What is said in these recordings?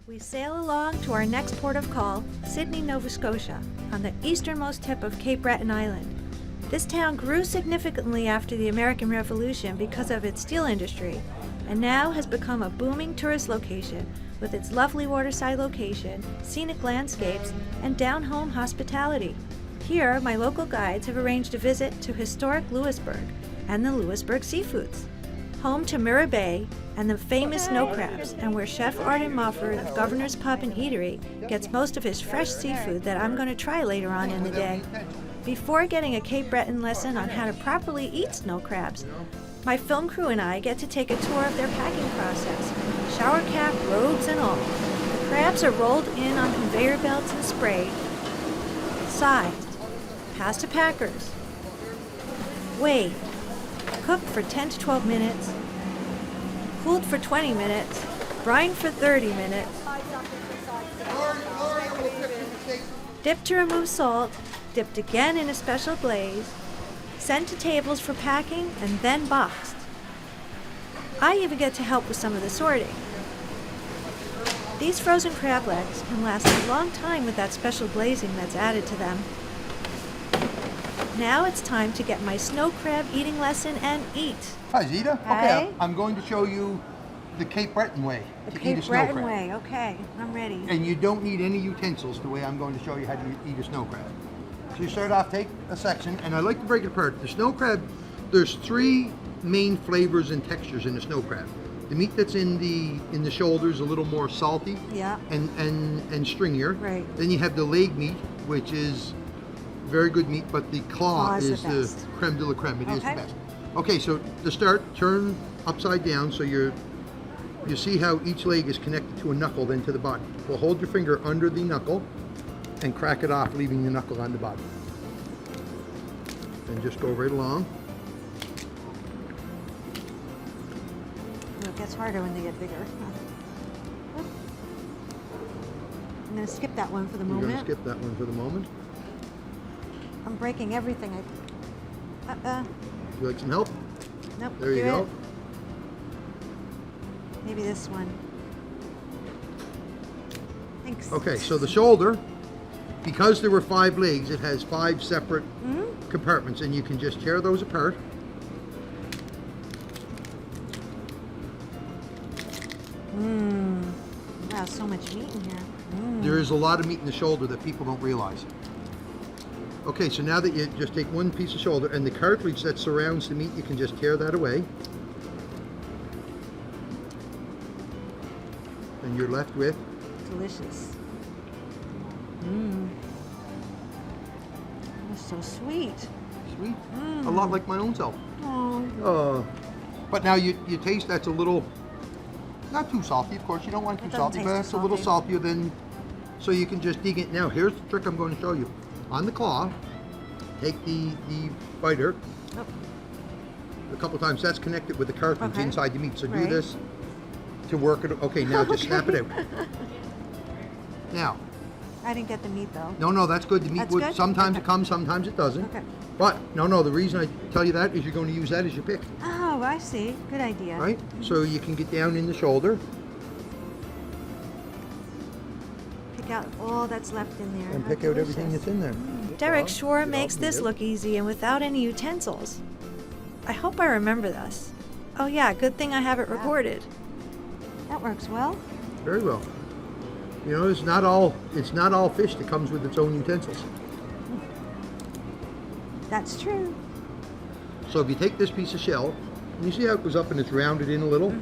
We sail along to our next port of call, Sydney, Nova Scotia, on the easternmost tip of Cape Breton Island. This town grew significantly after the American Revolution because of its steel industry, and now has become a booming tourist location with its lovely waterside location, scenic landscapes, and down-home hospitality. Here, my local guides have arranged a visit to historic Louisbourg and the Louisbourg Seafoods, home to Mira Bay and the famous snow crabs, and where Chef 𝐼𝐢𝐫𝐷 of Governor's Pub and Eatery gets most of his fresh seafood that I'm going to try later on in the day. Before getting a Cape Breton lesson on how to properly eat snow crabs, my film crew and I get to take a tour of their packing process, shower cap, robes, and all. The crabs are rolled in on conveyor belts and sprayed, sized, passed to packers, weighed, cooked for 10 to 12 minutes, cooled for 20 minutes, brined for 30 minutes, dipped to remove salt, dipped again in a special glaze, sent to tables for packing, and then boxed. I even get to help with some of the sorting. These frozen crab legs can last a long time with that special glazing that's added to them. Now it's time to get my snow crab eating lesson and eat. Hi, Zita. Hi. Okay, I'm going to show you the Cape Breton way to eat a snow Cape Breton crab. way, okay, I'm ready. And you don't need any utensils the way I'm going to show you how to eat a snow crab. So you start off, take a section, and I like to break it apart. The snow crab, there's three main flavors and textures in the snow crab. The meat that's in the shoulder is a little more salty, Yeah. and stringier. Right. Then you have the leg meat, which is very good meat, but the claw is the best. creme de la creme. It is the Okay. best. Okay, so to start, turn upside down so you see how each leg is connected to a knuckle, then to the body. Well, hold your finger under the knuckle and crack it off, leaving the knuckle on the body. And just go right along. It gets harder when they get bigger. I'm going to skip that one for the You're moment. going to skip that one for the moment. I'm breaking everything. You like some help? Nope. There you do go. it. Maybe this one. Thanks. Okay, so the shoulder, because there were 5 legs, it has 5 separate compartments, and you can just tear those apart. Wow, so much meat in here. There is a lot of meat in the shoulder that people don't realize. Okay, so now that you just take one piece of shoulder, and the cartilage that surrounds the meat, you can just tear that away. And you're left with Delicious. It's so sweet. sweet, a lot like my own self. Oh. But now you taste that's a little, not too salty, of course, you don't want too doesn't salty, taste but too it's a little salty. saltier than, so you can just dig it. Now here's the trick I'm going to show you. On the claw, take the biter Oh. a couple times. That's connected with the cartilage Okay. inside the meat. So do Right. this to work it. Okay, now just snap it out. Now, I didn't get the meat though. no, that's good. The meat That's would, good? sometimes Okay. it comes, sometimes it doesn't. Okay. But, no, the reason I tell you that is you're going to use that as your pick, Oh, I see. Good idea. right? So you can get down in the shoulder Pick out all that's left in there. and How pick out everything delicious. that's in there. Derek sure makes this look easy and without any utensils. I hope I remember this. Oh yeah, good thing I have it recorded. That works well. Very well. You know, it's not all fish that comes with its own utensils. That's true. So if you take this piece of shell, and you see how it goes up and it's rounded in a little?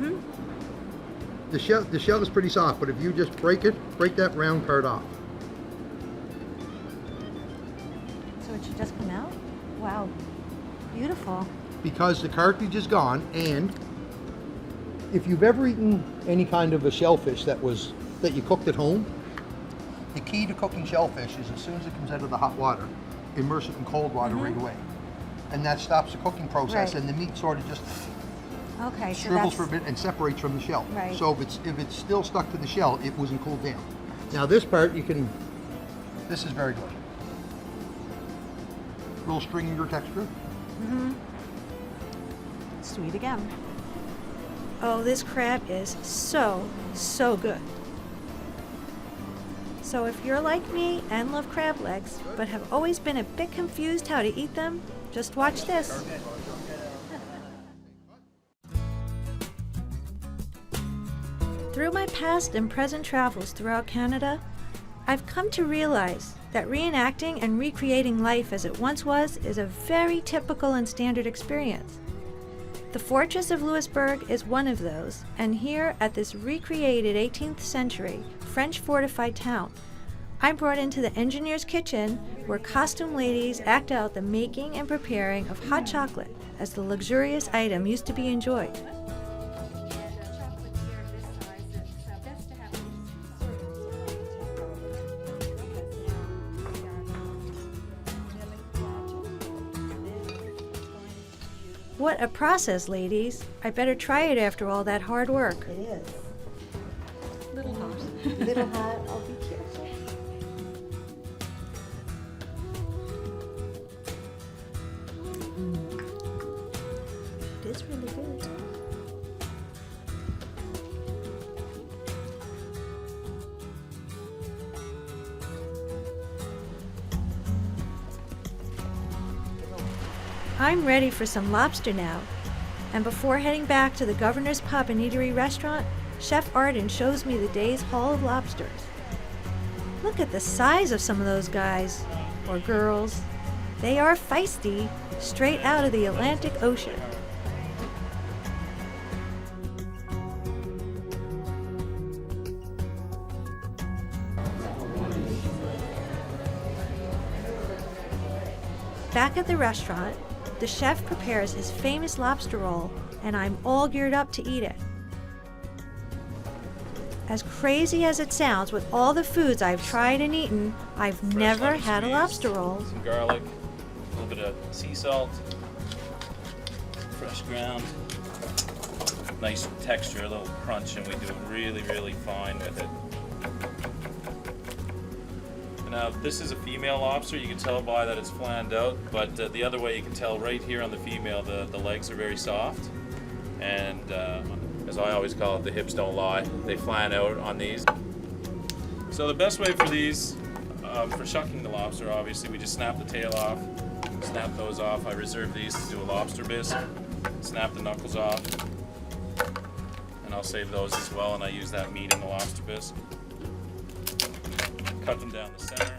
The shell is pretty soft, but if you just break that round part off. So it should just come out? Wow. Beautiful. Because the cartilage is gone, and if you've ever eaten any kind of a shellfish that you cooked at home, the key to cooking shellfish is as soon as it comes out of the hot water, immerse it in cold water right away. And that stops the cooking process, Right. and the meat sort of just Okay, so shrivels that's... for a bit and separates from the shell. Right. So if it's still stuck to the shell, it wasn't cooled down. Now this part this is very good. A little stringier texture. Sweet again. Oh, this crab is so good. So if you're like me and love crab legs, but have always been a bit confused how to eat them, just watch this. Through my past and present travels throughout Canada, I've come to realize that reenacting and recreating life as it once was is a very typical and standard experience. The Fortress of Louisbourg is one of those, and here at this recreated 18th century French fortified town, I'm brought into the engineer's kitchen where costume ladies act out the making and preparing of hot chocolate as the luxurious item used to be enjoyed. What a process, ladies. I better try it after all that hard work. It is. Little hot. Little hot, I'll be careful. It is really good. I'm ready for some lobster now. And before heading back to the Governor's Pub and Eatery restaurant, Chef Arden shows me the day's haul of lobsters. Look at the size of some of those guys, or girls. They are feisty, straight out of the Atlantic Ocean. Back at the restaurant, the chef prepares his famous lobster roll, and I'm all geared up to eat it. As crazy as it sounds, with all the foods I've tried and eaten, I've never had a lobster roll. Some garlic, a little bit of sea salt, fresh ground, nice texture, a little crunch, and we do it really, really fine with it. Now, this is a female lobster. You can tell by that it's flanned out, but the other way you can tell right here on the female, the legs are very soft, and as I always call it, the hips don't lie. They flan out on these. So the best way for these, for shucking the lobster, obviously, we just snap the tail off, snap those off. I reserve these to do a lobster bisque, snap the knuckles off, and I'll save those as well, and I use that meat in the lobster bisque. Cut them down the center.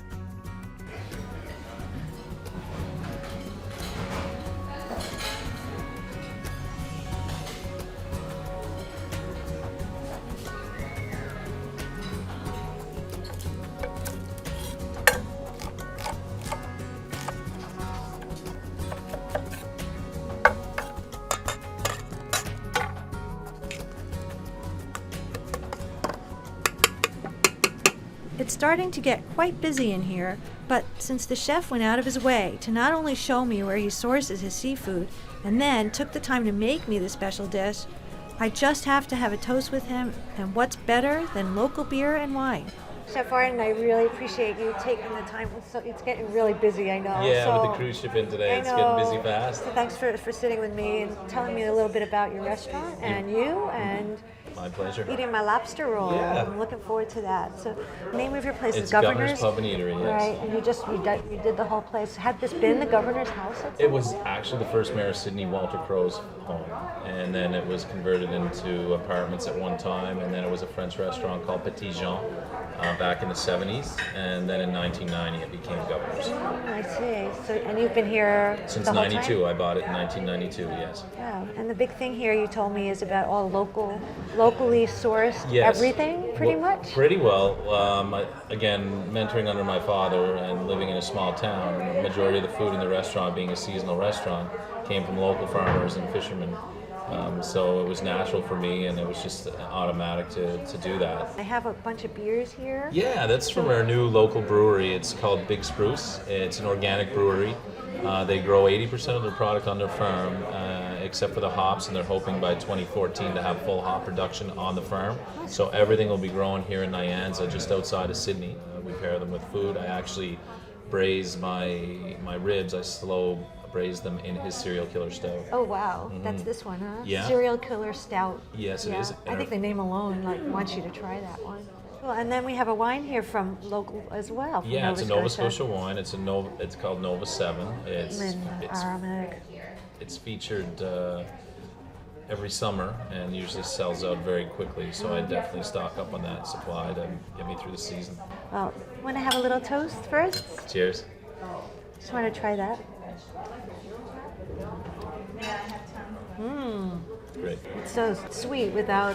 It's starting to get quite busy in here, but since the chef went out of his way to not only show me where he sources his seafood, and then took the time to make me the special dish, I just have to have a toast with him, and what's better than local beer and wine? Chef Arden, I really appreciate you taking the time. It's getting really busy, I know. Yeah, with the cruise ship in today, it's getting busy fast. So thanks for sitting with me and telling me a little bit about your restaurant and you and my pleasure. Eating my lobster roll. Yeah. I'm looking forward to that. So the name of your place is It's Governor's Pub and Eatery, yes. Right, and you did the whole place. Had this been the governor's house? It was actually the first mayor of Sydney, Walter Crow's home, and then it was converted into apartments at one time, and then it was a French restaurant called 𝐒𝐿𝐻 back in the 70s, and then in 1990 it became Governor's. I see. So, and you've been here Since the whole 92, time? I bought it in 1992, yes. Yeah, and the big thing here you told me is about all locally sourced Yes. everything, pretty much? Pretty well. Again, mentoring under my father and living in a small town, the majority of the food in the restaurant, being a seasonal restaurant, came from local farmers and fishermen. So it was natural for me, and it was just automatic to do that. I have a bunch of beers here. Yeah, that's from our new local brewery. It's called Big Spruce. It's an organic brewery. They grow 80% of their product on their farm, except for the hops, and they're hoping by 2014 to have full hop production on the farm. So everything will be grown here in Nyanza, just outside of Sydney. We pair them with food. I actually braise my ribs. I slow braise them in his serial killer stout. Oh wow, that's this one, huh? Yeah. Serial killer stout. Yes, it Yeah. is. I think the name alone wants you to try that one. Well, and then we have a wine here from local as well. From Yeah, Nova it's a Nova Scotia wine. It's called Nova 7. It's aromatic. It's featured every summer and usually sells out very quickly. So I definitely stock up on that supply to get me through the season. Well, want to have a little toast first? Cheers. Just want to try that. Great. It's so sweet without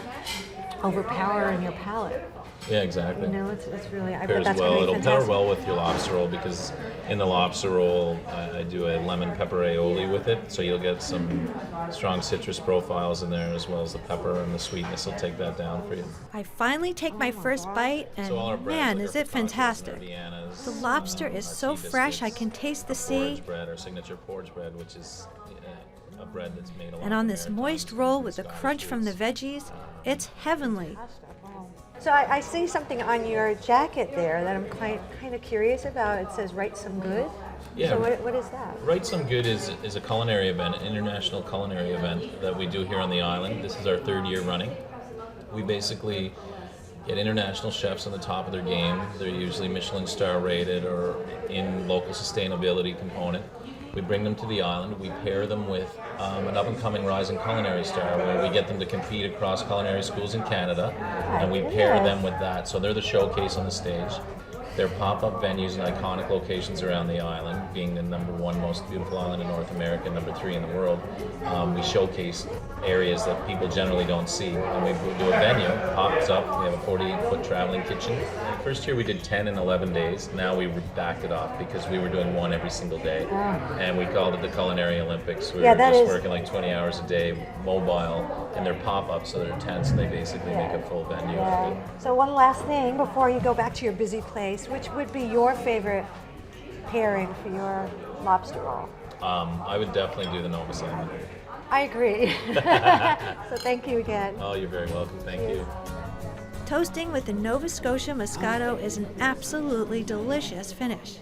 overpowering your palate. Yeah, exactly. You know, it's really. I bet Pairs that's well. gonna be It'll pair fantastic. well with your lobster roll because in the lobster roll I do a lemon pepper aioli with it, so you'll get some strong citrus profiles in there as well as the pepper, and the sweetness will take that down for you. I finally take my first bite, and So all our breads, man, like is our it focaccias and our fantastic! Viennas, The lobster is our so tea fresh. I biscuits, can taste the our sea. porridge bread, our signature porridge bread, which is a bread that's made a lot And on in this maritime moist roll with the Scottish crunch from the roots. veggies, it's heavenly. So I see something on your jacket there that I'm kind of curious about. It says "Write Some Good." Yeah. So what is that? Right Some Good is a culinary event, an international culinary event that we do here on the island. This is our 3rd year running. We basically get international chefs on the top of their game. They're usually Michelin star rated or in local sustainability component. We bring them to the island. We pair them with an up-and-coming rising culinary star where we get them to compete across culinary schools in Canada, and we pair them with that. So they're the showcase on the stage. They're pop-up venues in iconic locations around the island, being the #1 most beautiful island in North America, #3 in the world. We showcase areas that people generally don't see. And we do a venue, pops up, we have a 48-foot traveling kitchen. First year we did 10 in 11 days. Now we backed it off because we were doing one every single day. And we called it the Culinary Olympics. We were just working like 20 hours a day, mobile, and they're pop-ups, so they're tents, and they basically make a full venue. Yeah. So one last thing before you go back to your busy place, which would be your favorite pairing for your lobster roll? I would definitely do the Nova 7. I agree. So thank you again. Oh, you're very welcome. Thank you. Toasting with the Nova Scotia Moscato is an absolutely delicious finish.